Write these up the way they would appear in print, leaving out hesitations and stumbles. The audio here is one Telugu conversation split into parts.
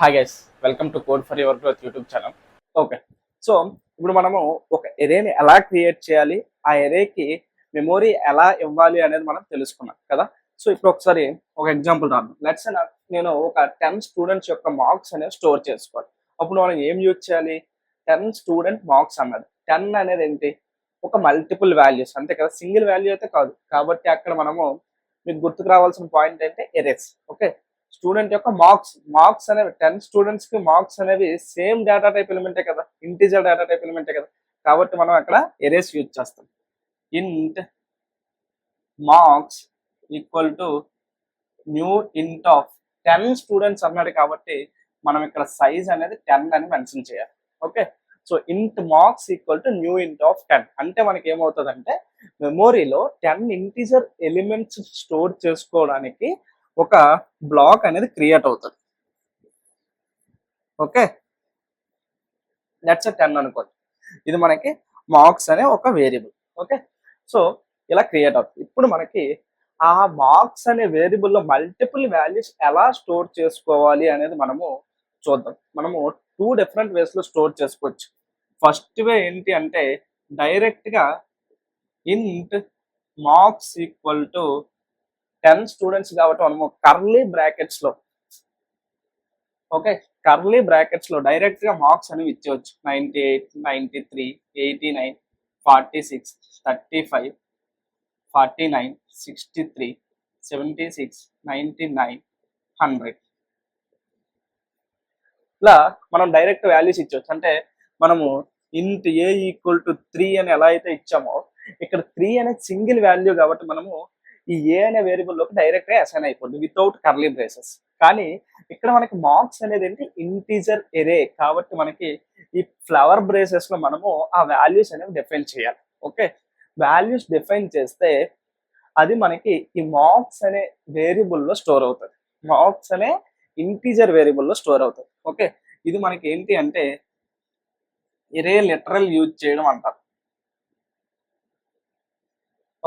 Hi guys, welcome to code for your growth YouTube channel. Okay, so ఇప్పుడు మనము ఒక ఎరేని ఎలా క్రియేట్ చేయాలి, ఆ ఎరేకి మెమొరీ ఎలా ఇవ్వాలి అనేది మనం తెలుసుకున్నాం కదా. సో ఇప్పుడు ఒకసారి ఒక ఎగ్జాంపుల్ రాద్దాం. లెట్స్ నేను ఒక 10 స్టూడెంట్స్ యొక్క మార్క్స్ అనేవి స్టోర్ చేసుకోవాలి. అప్పుడు మనం ఏం యూజ్ చేయాలి? 10 స్టూడెంట్ మార్క్స్ అన్నది 10 అనేది ఏంటి? ఒక మల్టిపుల్ వాల్యూస్ అంతే కదా, సింగిల్ వాల్యూ అయితే కాదు. కాబట్టి అక్కడ మనము మీకు గుర్తుకు రావాల్సిన పాయింట్ అంటే ఎరేస్. ఓకే, స్టూడెంట్ యొక్క మార్క్స్ అనేవి 10 స్టూడెంట్స్ కి మార్క్స్ అనేవి సేమ్ డేటా టైప్ ఎలిమెంటే కదా, ఇంటీజర్ డేటా టైప్ ఎలిమెంటే కదా. కాబట్టి మనం అక్కడ ఎరేస్ యూజ్ చేస్తాం. ఇంట్ marks equal to new int of 10 students అన్నాడు కాబట్టి మనం ఇక్కడ సైజ్ అనేది 10 అని మెన్షన్ చేయాలి. ఓకే, సో ఇంట్ marks equal to new int of 10 అంటే మనకి ఏమవుతుందంటే మెమొరీలో 10 ఇంటీజర్ ఎలిమెంట్స్ స్టోర్ చేసుకోవడానికి ఒక బ్లాక్ అనేది క్రియేట్ అవుతుంది. ఓకే, దట్స్ 10 అనుకోండి. ఇది మనకి మార్క్స్ అనే ఒక వేరియబుల్. ఓకే, సో ఇలా క్రియేట్ అవుతుంది. ఇప్పుడు మనకి ఆ మార్క్స్ అనే వేరియబుల్లో మల్టిపుల్ వాల్యూస్ ఎలా స్టోర్ చేసుకోవాలి అనేది మనము చూద్దాం. మనము 2 డిఫరెంట్ వేస్ లో స్టోర్ చేసుకోవచ్చు. ఫస్ట్ వే ఏంటి అంటే డైరెక్ట్ గా ఇంట్ మార్క్స్ ఈక్వల్ టు 10 స్టూడెంట్స్ కాబట్టి మనము కర్లీ బ్రాకెట్స్ లో, ఓకే, కర్లీ బ్రాకెట్స్ లో డైరెక్ట్ గా మార్క్స్ అనేవి ఇచ్చేవచ్చు. 98, 93, 89, 46, 35, 49, 63, 76, 99, 100 ఇలా మనం డైరెక్ట్ వాల్యూస్ ఇచ్చవచ్చు. అంటే మనము ఇంట్ ఏ ఈక్వల్ టు 3 అని ఎలా అయితే ఇచ్చామో ఇక్కడ 3 అనేది సింగిల్ వాల్యూ కాబట్టి మనము ఈ ఏ అనే వేరియబుల్లోకి డైరెక్ట్ గా అసైన్ అయిపోతుంది వితౌట్ కర్లీ బ్రేసెస్. కానీ ఇక్కడ మనకి మార్క్స్ అనేది ఏంటి? ఇంటీజర్ ఎరే కాబట్టి మనకి ఈ ఫ్లవర్ బ్రేసెస్ లో మనము ఆ వాల్యూస్ అనేవి డిఫైన్ చేయాలి. ఓకే, వాల్యూస్ డిఫైన్ చేస్తే అది మనకి ఈ మార్క్స్ అనే వేరియబుల్లో స్టోర్ అవుతుంది. మార్క్స్ అనే ఇంటీజర్ వేరియబుల్లో స్టోర్ అవుతుంది. ఓకే, ఇది మనకి ఏంటి అంటే ఎరే లిటరల్ యూజ్ చేయడం అంటారు.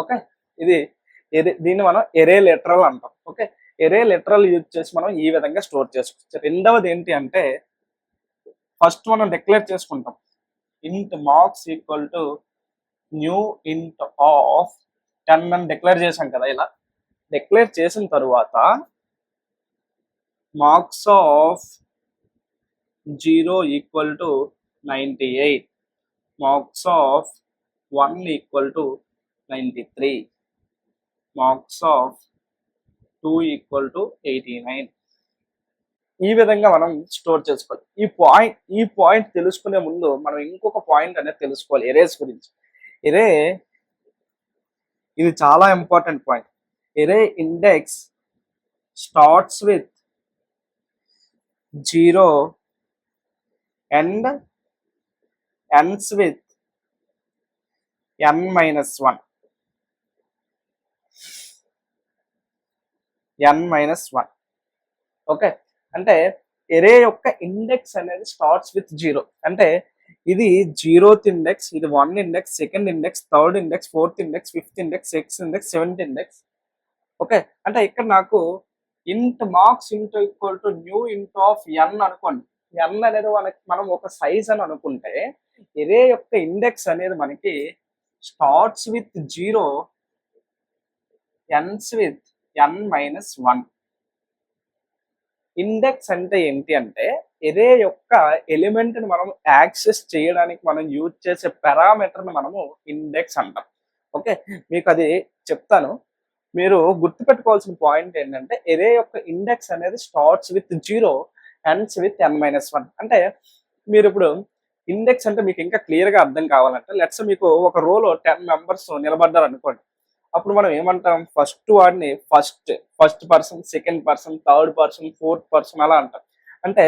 ఓకే, ఇది దీన్ని మనం ఎరే లిటరల్ అంటాం. ఓకే, ఎరే లిటరల్ యూజ్ చేసి మనం ఈ విధంగా స్టోర్ చేసుకోవచ్చు. రెండవది ఏంటి అంటే ఫస్ట్ మనం డిక్లేర్ చేసుకుంటాం ఇంట్ marks equal to new int of 10 అని డిక్లేర్ చేసాం కదా. ఇలా డిక్లేర్ చేసిన తరువాత marks of 0 equal to 98, marks of 1 equal to 93, marks of 2 equal to 89. ఈ విధంగా మనం స్టోర్ చేసుకోవాలి. ఈ పాయింట్ తెలుసుకునే ముందు మనం ఇంకొక పాయింట్ అనేది తెలుసుకోవాలి ఎరేస్ గురించి. ఎరే ఇది చాలా important point. Array index starts with 0 and ends with n-1. n-1. Okay, అంటే ఎరే యొక్క ఇండెక్స్ అనేది స్టార్ట్స్ విత్ 0 అంటే ఇది 0th ఇండెక్స్, ఇది 1 index, second index, third index, fourth index, fifth index, sixth index, seventh index. Okay, అంటే ఇక్కడ నాకు ఇంట్ marks into equal to new int of n అనుకోండి. n అనేది మనం ఒక సైజ్ అని అనుకుంటే ఎరే యొక్క ఇండెక్స్ అనేది మనకి starts with 0 ends with n-1. Index అంటే ఏంటి అంటే ఎరే యొక్క ఎలిమెంట్ ని మనం యాక్సెస్ చేయడానికి మనం యూజ్ చేసే పారామీటర్ ని మనము ఇండెక్స్ అంటాం. ఓకే, మీకు అది చెప్తాను. మీరు గుర్తుపెట్టుకోవాల్సిన పాయింట్ ఏంటంటే ఎరే యొక్క ఇండెక్స్ అనేది starts with 0 ends with n-1. అంటే మీరు ఇప్పుడు ఇండెక్స్ అంటే మీకు ఇంకా క్లియర్ గా అర్థం కావాలంటే లెట్స్ మీకు ఒక రోలో 10 మెంబర్స్ నిలబడ్డారు అనుకోండి. అప్పుడు మనం ఏమంటాం? ఫస్ట్ వాడిని first person, second person, third person, fourth person అలా అంటాం. అంటే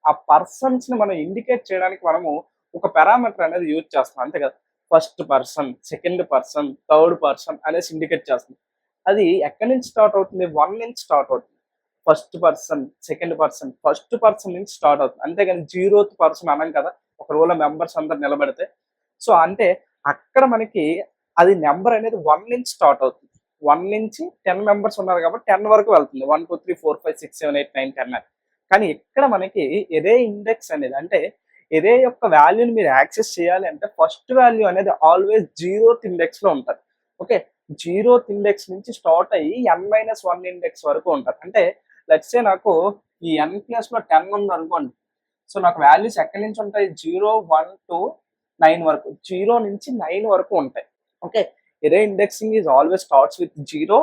ఆ పర్సన్స్ ని మనం ఇండికేట్ చేయడానికి మనము ఒక పారామీటర్ అనేది యూజ్ చేస్తాం అంతే కదా. First person, second person, third person అనేసి ఇండికేట్ చేస్తాం. అది ఎక్కడి నుంచి స్టార్ట్ అవుతుంది? 1 నుంచి స్టార్ట్ అవుతుంది. First person, second person, first person నుంచి స్టార్ట్ అవుతుంది. అంతేగాని 0th పర్సన్ అనం కదా ఒక రోలో మెంబర్స్ అందరు నిలబడితే. సో అంటే అక్కడ మనకి అది నెంబర్ అనేది 1 నుంచి స్టార్ట్ అవుతుంది. 1 నుంచి 10 మెంబర్స్ ఉన్నారు కాబట్టి 10 వరకు వెళ్తుంది. 1 2 3 4 5 6 7 8 9 10 అని. కానీ ఇక్కడ మనకి ఎరే ఇండెక్స్ అనేది అంటే ఎరే యొక్క వాల్యూని మీరు యాక్సెస్ చేయాలి అంటే ఫస్ట్ వాల్యూ అనేది ఆల్వేస్ జీరోత్ ఇండెక్స్ లో ఉంటుంది. ఓకే, జీరోత్ ఇండెక్స్ నుంచి స్టార్ట్ అయ్యి n-1 ఇండెక్స్ వరకు ఉంటుంది. అంటే లెట్స్ సే నాకు ఈ n ప్లస్ లో 10 ఉంది అనుకోండి. సో నాకు వాల్యూస్ ఎక్కడి నుంచి ఉంటాయి? 0, 1 to 9 వరకు, 0 నుంచి 9 వరకు ఉంటాయి. Okay, array indexing is always starts with 0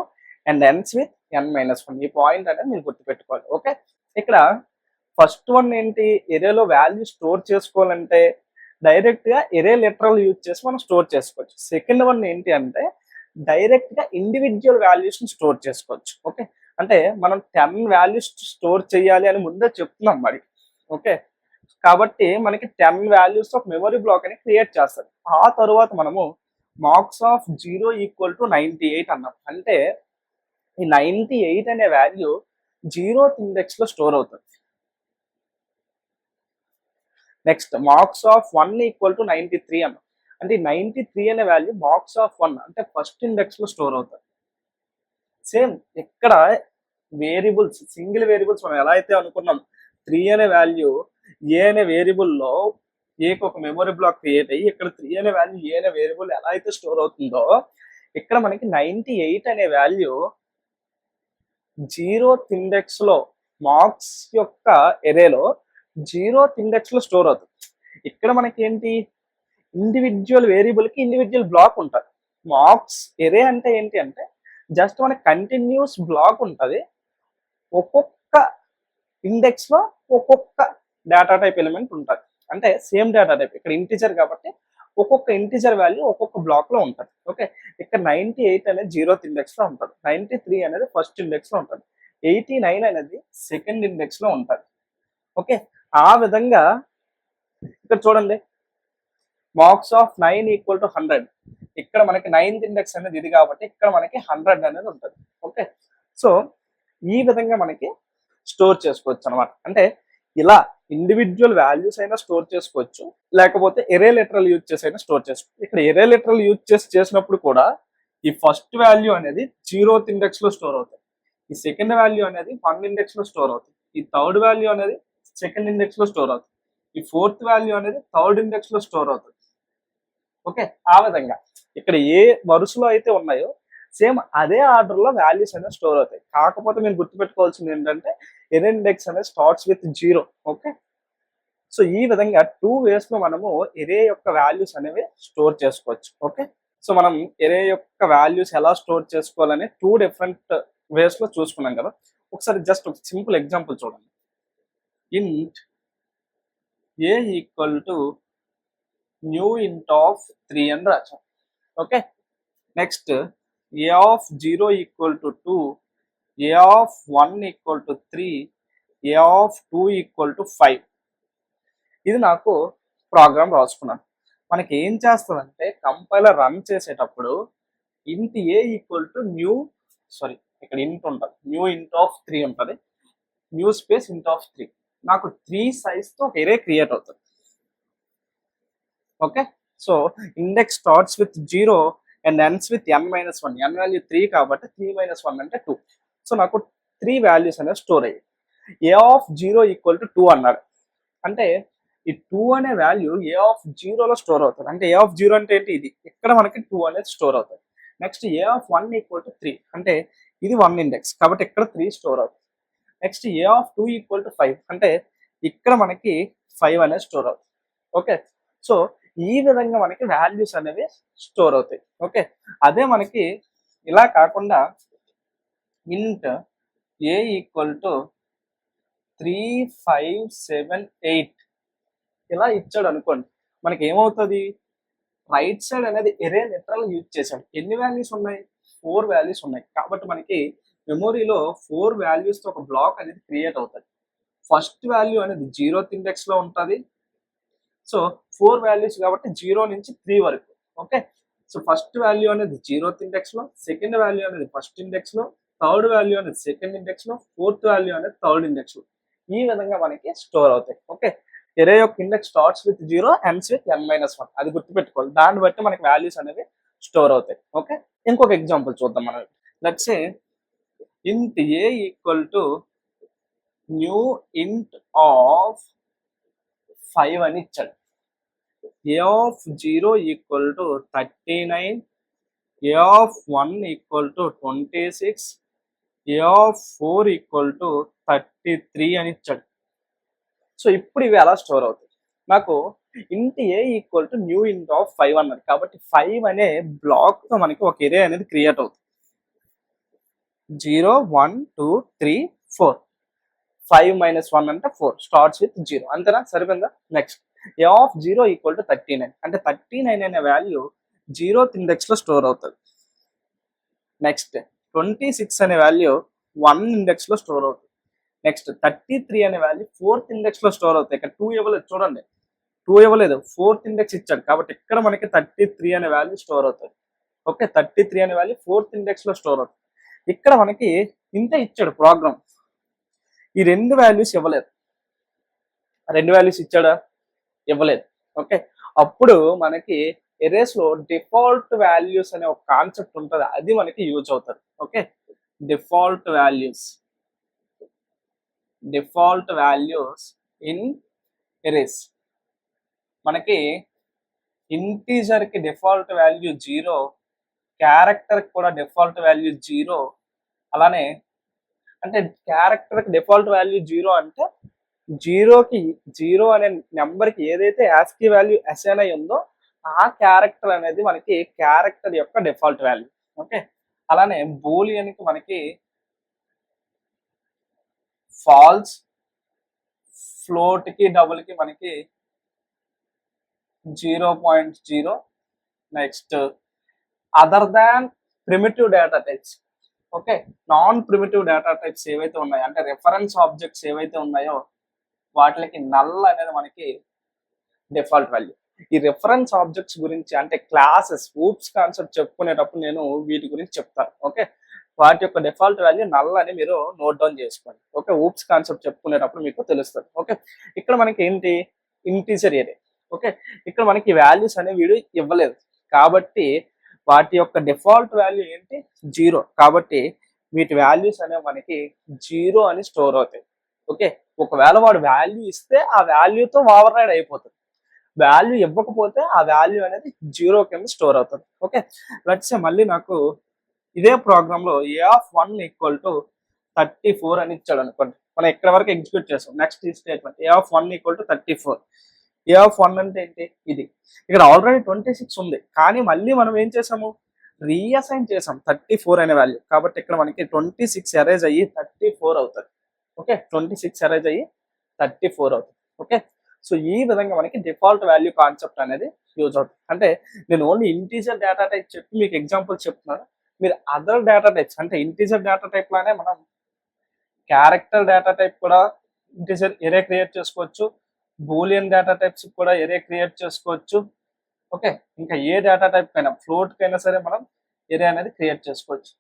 and ends with n-1. ఈ పాయింట్ అనేది మీరు గుర్తుపెట్టుకోవాలి. ఓకే, ఇక్కడ ఫస్ట్ వన్ ఏంటి? ఎరేలో వాల్యూ స్టోర్ చేసుకోవాలంటే డైరెక్ట్ గా ఎరే లిటరల్ యూజ్ చేసి మనం స్టోర్ చేసుకోవచ్చు. సెకండ్ వన్ ఏంటి అంటే డైరెక్ట్ గా ఇండివిజువల్ వాల్యూస్ ని స్టోర్ చేసుకోవచ్చు. ఓకే, అంటే మనం 10 వాల్యూస్ స్టోర్ చేయాలి అని ముందే చెప్తున్నాం మరి. ఓకే, కాబట్టి మనకి 10 వాల్యూస్ ఒక మెమరీ బ్లాక్ అని క్రియేట్ చేస్తారు. ఆ తర్వాత మనము మార్క్స్ ఆఫ్ 0 ఈక్వల్ టు 98 అన్నాం. అంటే ఈ 98 అనే వాల్యూ 0th ఇండెక్స్ లో స్టోర్ అవుతుంది. Next marks of 1 equal to 93 అన్నాం. అంటే 93 అనే వాల్యూ మార్క్స్ ఆఫ్ 1 అంటే ఫస్ట్ ఇండెక్స్ లో స్టోర్ అవుతుంది. సేమ్ ఇక్కడ వేరియబుల్స్, సింగిల్ వేరియబుల్స్ మనం ఎలా అయితే అనుకున్నాం 3 అనే వాల్యూ ఏ అనే వేరియబుల్లో ఏకి ఒక మెమరీ బ్లాక్ క్రియేట్ అయ్యి ఇక్కడ 3 అనే వాల్యూ ఏ అనే వేరియబుల్ ఎలా అయితే స్టోర్ అవుతుందో ఇక్కడ మనకి 98 అనే వాల్యూ 0th ఇండెక్స్ లో మార్క్స్ యొక్క ఎరేలో 0th ఇండెక్స్ లో స్టోర్ అవుతుంది. ఇక్కడ మనకి ఏంటి? ఇండివిజువల్ వేరియబుల్ కి ఇండివిజువల్ బ్లాక్ ఉంటుంది. మార్క్స్ ఎరే అంటే ఏంటి అంటే జస్ట్ మనకి కంటిన్యూస్ బ్లాక్ ఉంటుంది. ఒక్కొక్క ఇండెక్స్ లో ఒక్కొక్క డేటా టైప్ ఎలిమెంట్ ఉంటుంది. అంటే సేమ్ డేటా టైప్, ఇక్కడ ఇంటిజర్ కాబట్టి ఒక్కొక్క ఇంటిజర్ వాల్యూ ఒక్కొక్క బ్లాక్ లో ఉంటుంది. ఓకే, ఇక్కడ 98 అనేది 0th ఇండెక్స్ లో ఉంటుంది, 93 అనేది ఫస్ట్ ఇండెక్స్ లో ఉంటుంది, 89 అనేది సెకండ్ ఇండెక్స్ లో ఉంటుంది. ఓకే, ఆ విధంగా ఇక్కడ చూడండి మార్క్స్ ఆఫ్ 9 ఈక్వల్ టు 100. ఇక్కడ మనకి 9th ఇండెక్స్ అనేది ఇది కాబట్టి ఇక్కడ మనకి 100 అనేది ఉంటుంది. ఓకే, సో ఈ విధంగా మనకి స్టోర్ చేసుకోవచ్చు అనమాట. అంటే ఇలా ఇండివిజువల్ వాల్యూస్ అయినా స్టోర్ చేసుకోవచ్చు, లేకపోతే ఎరే లిటరల్ యూజ్ చేసి అయినా స్టోర్ చేసుకోవచ్చు. ఇక్కడ ఎరే లిటరల్ యూజ్ చేసి చేసినప్పుడు కూడా ఈ ఫస్ట్ వాల్యూ అనేది 0th ఇండెక్స్ లో స్టోర్ అవుతుంది, ఈ సెకండ్ వాల్యూ అనేది 1 ఇండెక్స్ లో స్టోర్ అవుతుంది, ఈ థర్డ్ వాల్యూ అనేది సెకండ్ ఇండెక్స్ లో స్టోర్ అవుతుంది, ఈ ఫోర్త్ వాల్యూ అనేది థర్డ్ ఇండెక్స్ లో స్టోర్ అవుతుంది. ఓకే, ఆ విధంగా ఇక్కడ ఏ వరుసలో అయితే ఉన్నాయో సేమ్ అదే ఆర్డర్ లో వాల్యూస్ అనేది స్టోర్ అవుతాయి. కాకపోతే మీరు గుర్తుపెట్టుకోవాల్సింది ఏంటంటే ఎరే ఇండెక్స్ అనేది స్టార్ట్స్ విత్ 0. ఓకే, సో ఈ విధంగా 2 వేస్ లో మనము ఎరే యొక్క వాల్యూస్ అనేవి స్టోర్ చేసుకోవచ్చు. ఓకే, సో మనం ఎరే యొక్క వాల్యూస్ ఎలా స్టోర్ చేసుకోవాలని 2 డిఫరెంట్ వేస్ లో చూసుకున్నాం కదా. ఒకసారి జస్ట్ ఒక సింపుల్ ఎగ్జాంపుల్ చూడండి. Int a equal to new int of 3 అని రాచాం. Okay, next a of 0 equal to 2, a of 1 equal to 3, a of 2 equal to 5. ఇది నాకు ప్రోగ్రామ్ రాసుకున్నాను. మనకి ఏం చేస్తుందంటే కంపైలర్ రన్ చేసేటప్పుడు ఇంట్ a equal to new, sorry ఇక్కడ ఇంట్ ఉంటుంది, న్యూ ఇంట్ ఆఫ్ 3 ఉంటుంది, న్యూ స్పేస్ ఇంట్ ఆఫ్ 3. నాకు 3 సైజ్ తో ఒక ఎరే క్రియేట్ అవుతుంది. Okay, so index starts with 0 and ends with n-1. n value 3 కాబట్టి 3 - 1 అంటే 2. సో నాకు 3 వాల్యూస్ అనేవి స్టోర్ అయ్యాయి. ఏ ఆఫ్ 0 ఈక్వల్ టు 2 అన్నాడు. అంటే ఈ 2 అనే వాల్యూ ఏ ఆఫ్ 0 లో స్టోర్ అవుతుంది. అంటే ఏ ఆఫ్ 0 అంటే ఏంటి? ఇది ఇక్కడ మనకి 2 అనేది స్టోర్ అవుతుంది. Next a of 1 equal to 3 అంటే ఇది 1 ఇండెక్స్ కాబట్టి ఇక్కడ 3 స్టోర్ అవుతుంది. Next a of 2 equal to 5 అంటే ఇక్కడ మనకి 5 అనేది స్టోర్ అవుతుంది. ఓకే, సో ఈ విధంగా మనకి వాల్యూస్ అనేవి స్టోర్ అవుతాయి. ఓకే, అదే మనకి ఇలా కాకుండా ఇంట్ ఏ ఈక్వల్ టు 3, 5, 7, 8 ఇలా ఇచ్చాడు అనుకోండి, మనకి ఏమవుతుంది? రైట్ సైడ్ అనేది ఎరే లిటరల్ యూజ్ చేశాడు. ఎన్ని వాల్యూస్ ఉన్నాయి? 4 వాల్యూస్ ఉన్నాయి. కాబట్టి మనకి మెమొరీలో 4 వాల్యూస్ తో ఒక బ్లాక్ అనేది క్రియేట్ అవుతుంది. ఫస్ట్ వాల్యూ అనేది 0th ఇండెక్స్ లో ఉంటుంది. సో 4 వాల్యూస్ కాబట్టి 0 నుంచి 3 వరకు. ఓకే, సో ఫస్ట్ వాల్యూ అనేది 0th ఇండెక్స్ లో, సెకండ్ వాల్యూ అనేది ఫస్ట్ ఇండెక్స్ లో, థర్డ్ వాల్యూ అనేది సెకండ్ ఇండెక్స్ లో, ఫోర్త్ వాల్యూ అనేది థర్డ్ ఇండెక్స్ లో. ఈ విధంగా మనకి స్టోర్ అవుతాయి. ఓకే, ఎరే యొక్క index starts with 0 ends with n-1. అది గుర్తుపెట్టుకోవాలి. దాన్ని బట్టి మనకి వాల్యూస్ అనేవి స్టోర్ అవుతాయి. ఓకే, ఇంకొక ఎగ్జాంపుల్ చూద్దాం మనం. Let's say int a equal to new int of 5 అని ఇచ్చాడు. A of 0 equal to 39, a of 1 equal to 26, a of 4 equal to 33 అని ఇచ్చాడు. సో ఇప్పుడు ఇవి ఎలా స్టోర్ అవుతాయి? నాకు int a equal to new int of 5 అన్నది, కాబట్టి 5 అనే బ్లాక్ తో మనకి ఒక ఎరే అనేది క్రియేట్ అవుతుంది. 0 1 2 3 4, 5 మైనస్ 1 అంటే 4, స్టార్ట్స్ విత్ 0. అంతేనా? సరిపోయిందా? Next a of 0 equal to 39, అంటే 39 అనే వాల్యూ 0th ఇండెక్స్ లో స్టోర్ అవుతుంది. నెక్స్ట్ 26 అనే వాల్యూ 1 ఇండెక్స్ లో స్టోర్ అవుతుంది. నెక్స్ట్ 33 అనే వాల్యూ 4th ఇండెక్స్ లో స్టోర్ అవుతాయి. ఇక్కడ 2 ఇవ్వలేదు, చూడండి 2 ఇవ్వలేదు, 4th ఇండెక్స్ ఇచ్చాడు, కాబట్టి ఇక్కడ మనకి 33 అనే వాల్యూ స్టోర్ అవుతుంది. ఓకే, 33 అనే వాల్యూ 4th ఇండెక్స్ లో స్టోర్ అవుతుంది. ఇక్కడ మనకి ఇంతే ఇచ్చాడు ప్రోగ్రామ్, ఈ రెండు వాల్యూస్ ఇవ్వలేదు. రెండు వాల్యూస్ ఇచ్చాడా? ఇవ్వలేదు. ఓకే, అప్పుడు మనకి ఎరేస్ లో డిఫాల్ట్ వాల్యూస్ అనే ఒక కాన్సెప్ట్ ఉంటుంది, అది మనకి యూజ్ అవుతుంది. Okay, default values in erase. మనకి ఇంటీజర్ కి డిఫాల్ట్ వాల్యూ 0, క్యారెక్టర్ కి కూడా డిఫాల్ట్ వాల్యూ 0. అలానే అంటే క్యారెక్టర్ కి డిఫాల్ట్ వాల్యూ 0 అంటే 0 అనే నెంబర్ కి ఏదైతే యాస్కీ వాల్యూ అసైన్ అయి ఉందో ఆ క్యారెక్టర్ అనేది మనకి క్యారెక్టర్ యొక్క డిఫాల్ట్ వాల్యూ. ఓకే, అలానే బూలియన్ కి మనకి ఫాల్స్, ఫ్లోట్ కి డబుల్ కి మనకి 0.0. Next other than primitive data types. Okay, non primitive data types ఏవైతే ఉన్నాయో, అంటే రెఫరెన్స్ ఆబ్జెక్ట్స్ ఏవైతే ఉన్నాయో వాటికి నల్ అనేది మనకి డిఫాల్ట్ వాల్యూ. ఈ రెఫరెన్స్ ఆబ్జెక్ట్స్ గురించి అంటే క్లాసెస్, ఊప్స్ కాన్సెప్ట్ చెప్పుకునేటప్పుడు నేను వీటి గురించి చెప్తాను. ఓకే, వాటి యొక్క డిఫాల్ట్ వాల్యూ నల్ అని మీరు నోట్ డౌన్ చేసుకోండి. ఓకే, ఊప్స్ కాన్సెప్ట్ చెప్పుకునేటప్పుడు మీకు తెలుస్తుంది. ఓకే, ఇక్కడ మనకి ఏంటి, ఇంటీజర్ ఏరియా. ఓకే, ఇక్కడ మనకి వాల్యూస్ అనేవి వీడు ఇవ్వలేదు, కాబట్టి వాటి యొక్క డిఫాల్ట్ వాల్యూ ఏంటి, 0. కాబట్టి వీటి వాల్యూస్ అనేవి మనకి 0 అని స్టోర్ అవుతాయి. ఓకే, ఒకవేళ వాడు వాల్యూ ఇస్తే ఆ వాల్యూతో ఓవర్ రైడ్ అయిపోతుంది, వాల్యూ ఇవ్వకపోతే ఆ వాల్యూ అనేది 0 కింద స్టోర్ అవుతుంది. ఓకే, లెట్స్ సే మళ్ళీ నాకు ఇదే ప్రోగ్రామ్ లో ఏ ఆఫ్ 1 ఈక్వల్ టు 34 అని ఇచ్చాడు అనుకోండి. మనం ఇక్కడ వరకు ఎగ్జిక్యూట్ చేస్తాం. నెక్స్ట్ ఈ statement A of 1 equal to 34. A of 1 అంటే ఏంటి, ఇది. ఇక్కడ ఆల్రెడీ 26 ఉంది, కానీ మళ్ళీ మనం ఏం చేసాము, రీఅసైన్ చేసాం 34 అనే వాల్యూ, కాబట్టి ఇక్కడ మనకి 26 అరేజ్ అయ్యి 34 అవుతుంది. ఓకే, 26 అరేజ్ అయ్యి 34 అవుతుంది. ఓకే, సో ఈ విధంగా మనకి డిఫాల్ట్ వాల్యూ కాన్సెప్ట్ అనేది యూజ్ అవుతుంది. అంటే నేను ఓన్లీ ఇంటీజర్ డేటా టైప్ చెప్పి మీకు ఎగ్జాంపుల్ చెప్తున్నాను. మీరు అదర్ డేటా టైప్స్ అంటే ఇంటీజర్ డేటా టైప్ లానే మనం క్యారెక్టర్ డేటా టైప్ కూడా ఇంటీజర్ ఎరే క్రియేట్ చేసుకోవచ్చు, బూలియన్ డేటా టైప్స్ కూడా ఎరే క్రియేట్ చేసుకోవచ్చు. ఓకే, ఇంకా ఏ డేటా టైప్ కైనా, ఫ్లోట్ కైనా సరే మనం ఎరే అనేది క్రియేట్ చేసుకోవచ్చు.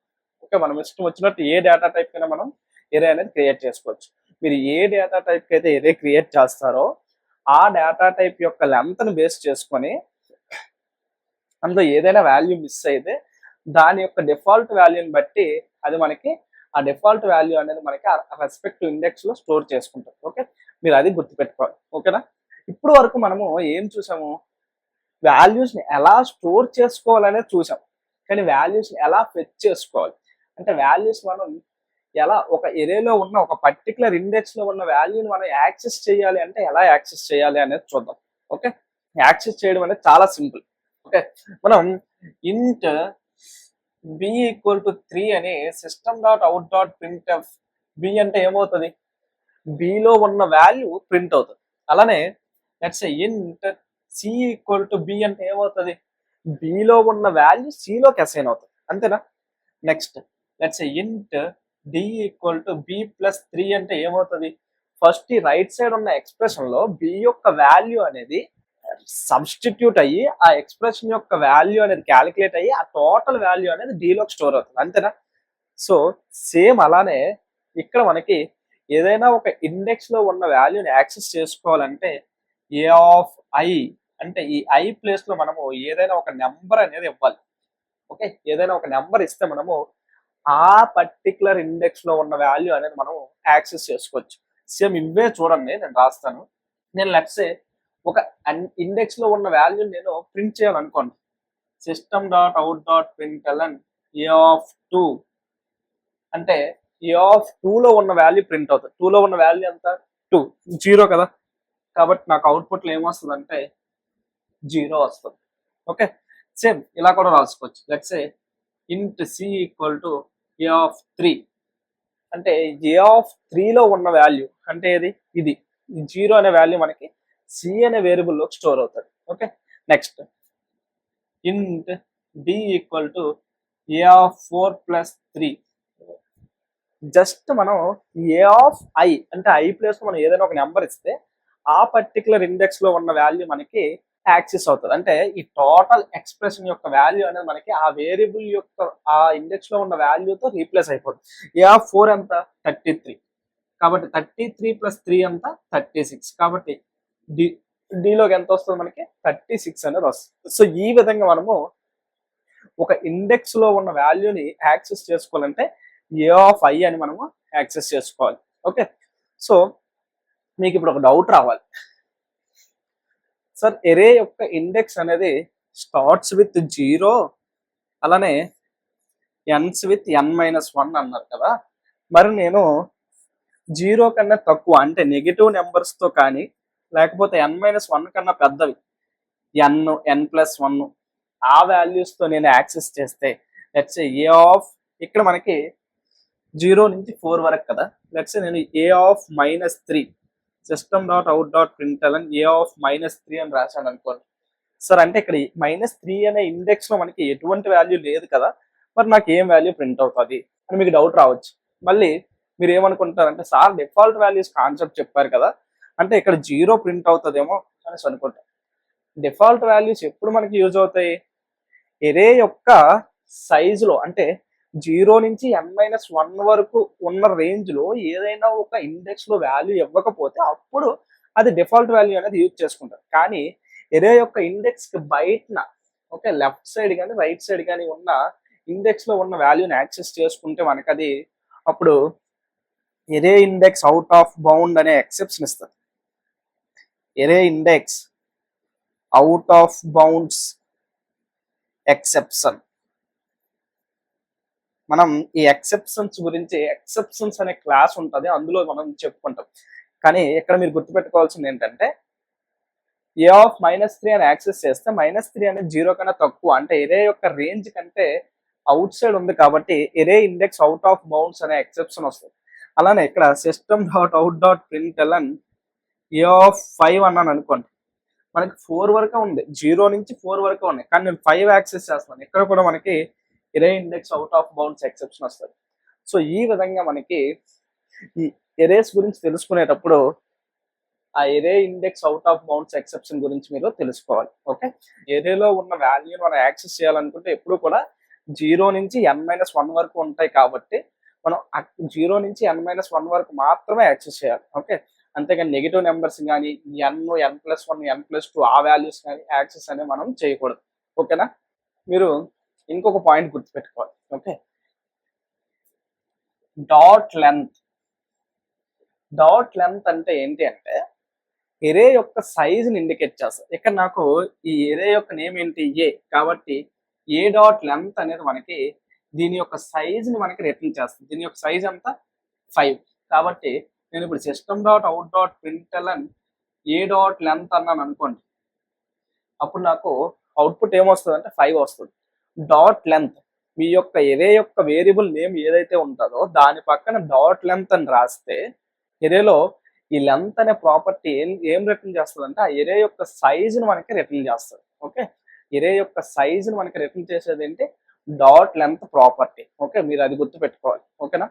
ఓకే, మనం ఇష్టం వచ్చినట్టు ఏ డేటా టైప్ కైనా మనం ఎరే అనేది క్రియేట్ చేసుకోవచ్చు. మీరు ఏ డేటా టైప్ కి అయితే ఎరే క్రియేట్ చేస్తారో ఆ డేటా టైప్ యొక్క లెంత్ ని బేస్ చేసుకొని అందులో ఏదైనా వాల్యూ మిస్ అయితే దాని యొక్క డిఫాల్ట్ వాల్యూని బట్టి అది మనకి ఆ డిఫాల్ట్ వాల్యూ అనేది మనకి రెస్పెక్టివ్ ఇండెక్స్ లో స్టోర్ చేసుకుంటాం. ఓకే, మీరు అది గుర్తుపెట్టుకోవాలి. ఓకేనా? ఇప్పుడు వరకు మనము ఏం చూసాము, వాల్యూస్ ని ఎలా స్టోర్ చేసుకోవాలనేది చూసాం, కానీ వాల్యూస్ ని ఎలా ఫెచ్ చేసుకోవాలి అంటే వాల్యూస్ మనం ఎలా ఒక ఎరేలో ఉన్న ఒక పర్టికులర్ ఇండెక్స్ లో ఉన్న వాల్యూని మనం యాక్సెస్ చేయాలి అంటే ఎలా యాక్సెస్ చేయాలి అనేది చూద్దాం. ఓకే, యాక్సెస్ చేయడం అనేది చాలా సింపుల్. ఓకే, మనం ఇంట్ బి ఈక్వల్ టు 3 అని system dot out dot print F B అంటే ఏమవుతుంది, బిలో ఉన్న వాల్యూ ప్రింట్ అవుతుంది. అలానే లెట్స్ ఇంట్ సి ఈక్వల్ టు బి అంటే ఏమవుతుంది, బిలో ఉన్న వాల్యూ సిలోకి అసైన్ అవుతుంది. అంతేనా? Next let's int D equal to B plus 3 అంటే ఏమవుతుంది, ఫస్ట్ ఈ రైట్ సైడ్ ఉన్న ఎక్స్ప్రెషన్ లో బి యొక్క వాల్యూ అనేది సబ్స్టిట్యూట్ అయ్యి ఆ ఎక్స్ప్రెషన్ యొక్క వాల్యూ అనేది క్యాలిక్యులేట్ అయ్యి ఆ టోటల్ వాల్యూ అనేది డిలోకి స్టోర్ అవుతుంది. అంతేనా? సో సేమ్ అలానే ఇక్కడ మనకి ఏదైనా ఒక ఇండెక్స్ లో ఉన్న వాల్యూని యాక్సెస్ చేసుకోవాలంటే ఏ ఆఫ్ ఐ అంటే ఈ ఐ ప్లేస్ లో మనము ఏదైనా ఒక నెంబర్ అనేది ఇవ్వాలి. ఓకే, ఏదైనా ఒక నెంబర్ ఇస్తే మనము ఆ పర్టికులర్ ఇండెక్స్ లో ఉన్న వాల్యూ అనేది మనం యాక్సెస్ చేసుకోవచ్చు. సేమ్ ఇవే చూడండి, నేను రాస్తాను. నేను లెట్సే ఒక ఇండెక్స్ లో ఉన్న వాల్యూని నేను ప్రింట్ చేయాలనుకోండి. System dot out dot println a of 2 అంటే ఏ ఆఫ్ 2 లో ఉన్న వాల్యూ ప్రింట్ అవుతుంది. 2 లో ఉన్న వాల్యూ ఎంత? 2, 0 కదా. కాబట్టి నాకు అవుట్పుట్లో ఏమొస్తుంది అంటే 0 వస్తుంది. ఓకే, సేమ్ ఇలా కూడా రాసుకోవచ్చు. Let's int C equal to A of 3 అంటే ఏ ఆఫ్ 3 లో ఉన్న వాల్యూ అంటే ఇది 0 అనే వాల్యూ మనకి సి అనే వేరియబుల్లో స్టోర్ అవుతుంది. Okay, next int D equal to A of 4 plus 3. Just మనం ఏ ఆఫ్ ఐ అంటే ఐ ప్లేస్ మనం ఏదైనా ఒక నెంబర్ ఇస్తే ఆ పర్టికులర్ ఇండెక్స్ లో ఉన్న వాల్యూ మనకి యాక్సెస్ అవుతుంది. అంటే ఈ టోటల్ ఎక్స్ప్రెషన్ యొక్క వాల్యూ అనేది మనకి ఆ వేరియబుల్ యొక్క ఆ ఇండెక్స్ లో ఉన్న వాల్యూతో రీప్లేస్ అయిపోతుంది. ఏ ఆఫ్ 4 ఎంత? 33. కాబట్టి 33 ప్లస్ 3 ఎంత? 36. కాబట్టి డిలోకి ఎంత వస్తుంది మనకి? 36 అనేది వస్తుంది. సో ఈ విధంగా మనము ఒక ఇండెక్స్ లో ఉన్న వాల్యూని యాక్సెస్ చేసుకోవాలంటే ఏ ఆఫ్ ఐ అని మనము యాక్సెస్ చేసుకోవాలి. ఓకే, సో మీకు ఇప్పుడు ఒక డౌట్ రావాలి, సార్ ఎరే యొక్క ఇండెక్స్ అనేది స్టార్ట్స్ విత్ 0 అలానే ఎన్స్ విత్ n-1 అన్నారు కదా. మరి నేను 0 కన్నా తక్కువ అంటే నెగిటివ్ నెంబర్స్ తో కానీ లేకపోతే n-1 కన్నా పెద్దవి n+1 ఆ వాల్యూస్ తో నేను యాక్సెస్ చేస్తే లెట్స్ ఏ ఆఫ్ ఇక్కడ మనకి 0 నుంచి 4 వరకు కదా. లెట్స్ నేను a of -3 system dot out dot println a of -3 అని రాశాను అనుకోండి. సార్ అంటే ఇక్కడ -3 అనే ఇండెక్స్ లో మనకి ఎటువంటి వాల్యూ లేదు కదా, మరి నాకు ఏం వాల్యూ ప్రింట్ అవుతుంది అని మీకు డౌట్ రావచ్చు. మళ్ళీ మీరు ఏమనుకుంటారంటే సార్ డిఫాల్ట్ వాల్యూస్ కాన్సెప్ట్ చెప్పారు కదా, అంటే ఇక్కడ 0 ప్రింట్ అవుతుందేమో అనేసి అనుకుంటారు. డిఫాల్ట్ వాల్యూస్ ఎప్పుడు మనకి యూజ్ అవుతాయి? ఎరే యొక్క సైజులో అంటే 0 నుంచి n-1 వరకు ఉన్న రేంజ్ లో ఏదైనా ఒక ఇండెక్స్ లో వాల్యూ ఇవ్వకపోతే అప్పుడు అది డిఫాల్ట్ వాల్యూ అనేది యూజ్ చేసుకుంటారు. కానీ ఎరే యొక్క ఇండెక్స్ కి బయటన ఓకే లెఫ్ట్ సైడ్ కానీ రైట్ సైడ్ కానీ ఉన్న ఇండెక్స్ లో ఉన్న వాల్యూని యాక్సెస్ చేసుకుంటే మనకి అది అప్పుడు array index out of bound అనే ఎక్సెప్షన్ ఇస్తుంది. Array index out of bounds exception. మనం ఈ ఎక్సెప్షన్స్ గురించి ఎక్సెప్షన్స్ అనే క్లాస్ ఉంటుంది, అందులో మనం చెప్పుకుంటాం. కానీ ఇక్కడ మీరు గుర్తుపెట్టుకోవాల్సింది ఏంటంటే ఏ ఆఫ్ -3 అని యాక్సెస్ చేస్తే -3 అనేది 0 కన్నా తక్కువ అంటే ఎరే యొక్క రేంజ్ కంటే అవుట్ సైడ్ ఉంది కాబట్టి ఎరే ఇండెక్స్ అవుట్ ఆఫ్ బౌండ్స్ అనే ఎక్సెప్షన్ వస్తుంది. అలానే ఇక్కడ system dot out dot println a of 5 అన్నాను అనుకోండి, మనకి 4 వరకే ఉంది, 0 నుంచి 4 వరకే ఉన్నాయి, కానీ నేను 5 యాక్సెస్ చేస్తున్నాను. ఇక్కడ కూడా మనకి array index out of bounds exception వస్తుంది. సో ఈ విధంగా మనకి ఈ ఎరేస్ గురించి తెలుసుకునేటప్పుడు ఆ array index out of bounds exception గురించి మీరు తెలుసుకోవాలి. ఓకే, ఎరేలో ఉన్న వాల్యూని మనం యాక్సెస్ చేయాలనుకుంటే ఎప్పుడు కూడా 0 నుంచి n-1 వరకు ఉంటాయి కాబట్టి మనం 0 నుంచి n-1 వరకు మాత్రమే యాక్సెస్ చేయాలి. ఓకే, అంతేగాని నెగిటివ్ నెంబర్స్ కానీ n+1 n+2 ఆ వాల్యూస్ కానీ యాక్సెస్ అనేది మనం చేయకూడదు. ఓకేనా, మీరు ఇంకొక పాయింట్ గుర్తుపెట్టుకోవాలి. ఓకే, డాట్ లెంత్ అంటే ఏంటి అంటే ఎరే యొక్క సైజుని ఇండికేట్ చేస్తుంది. ఇక్కడ నాకు ఈ ఎరే యొక్క నేమ్ ఏంటి? ఏ, కాబట్టి ఏ డాట్ లెంత్ అనేది మనకి దీని యొక్క సైజుని మనకి రిటర్న్ చేస్తుంది. దీని యొక్క సైజ్ ఎంత? 5. కాబట్టి నేను ఇప్పుడు system dot out dot println a dot length అన్నాను అనుకోండి, అప్పుడు నాకు అవుట్పుట్ ఏమొస్తుంది అంటే 5 వస్తుంది. డాట్ లెంత్ మీ యొక్క ఎరే యొక్క వేరియబుల్ నేమ్ ఏదైతే ఉంటుందో దాని పక్కన డాట్ లెంత్ అని రాస్తే ఎరేలో ఈ లెంత్ అనే ప్రాపర్టీ ఏం రిటర్న్ చేస్తుంది అంటే ఆ ఎరే యొక్క సైజుని మనకి రిటర్న్ చేస్తుంది. ఓకే, ఎరే యొక్క సైజుని మనకి రిటర్న్ చేసేది ఏంటి? Dot length property. ఓకే, మీరు అది గుర్తు పెట్టుకోవాలి. ఓకేనా.